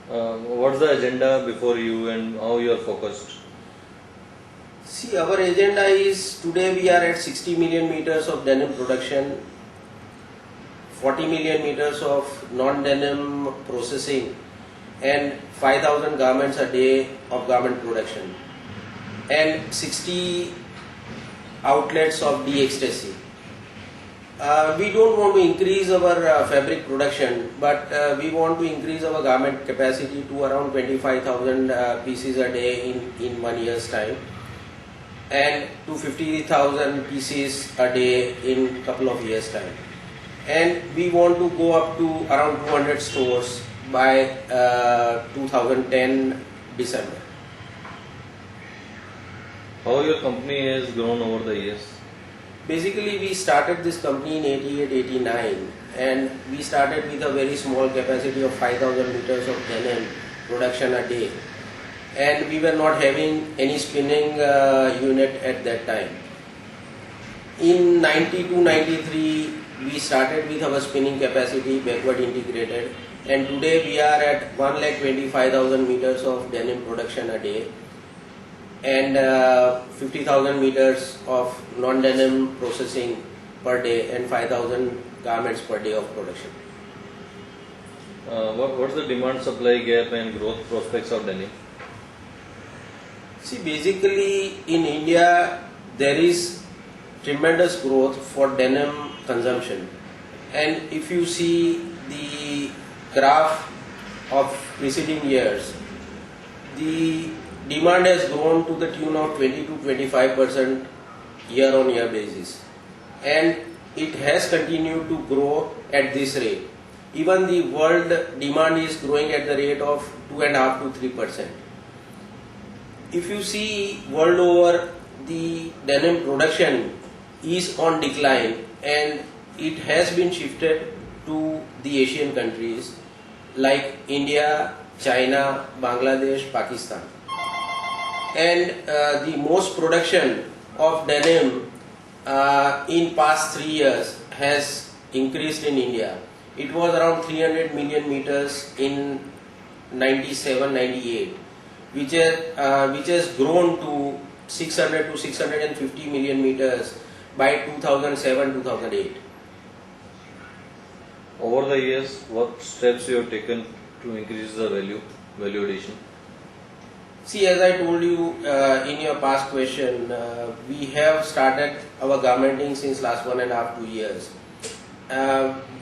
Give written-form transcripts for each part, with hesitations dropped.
What's the agenda before you and how you are focused? See, our agenda is today we are at 60 million meters of denim production, 40 million meters of non-denim processing, and 5,000 garments a day of garment production, and 60 outlets of de-ecstasy. We don't want to increase our fabric production, but we want to increase our garment capacity to around 25,000 pieces a day in 1 year's time, and to 50,000 pieces a day in couple of years' time. And we want to go up to around 200 stores by 2010 December. How your company has grown over the years? Basically, we started this company in 88-89, and we started with a very small capacity of 5,000 meters of denim production a day, and we were not having any spinning unit at that time. In 92-93, we started with our spinning capacity backward integrated, and today we are at 1,25,000 meters of denim production a day, and 50,000 meters of non-denim processing per day, and 5,000 garments per day of production. What's the demand supply gap and growth prospects of denim? See, basically in India there is tremendous growth for denim consumption, and if you see the graph of preceding years, the demand has grown to the tune of 20 to 25% year on year basis, and it has continued to grow at this rate. Even the world demand is growing at the rate of 2.5 to 3%. If you see world over, the denim production is on decline, and it has been shifted to the Asian countries like India, China, Bangladesh, Pakistan. And the most production of denim in past 3 years has increased in India. It was around 300 million meters in 97-98, which has grown to 600 to 650 million meters by 2007-2008. Over the years, what steps you have taken to increase the value addition? See, as I told you in your past question, we have started our garmenting since last 1.5 to 2 years,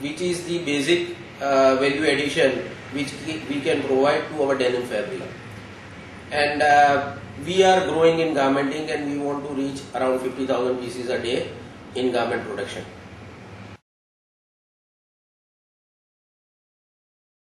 which is the basic value addition which we can provide to our denim fabric. And we are growing in garmenting, and we want to reach around 50,000 pieces a day in garment production.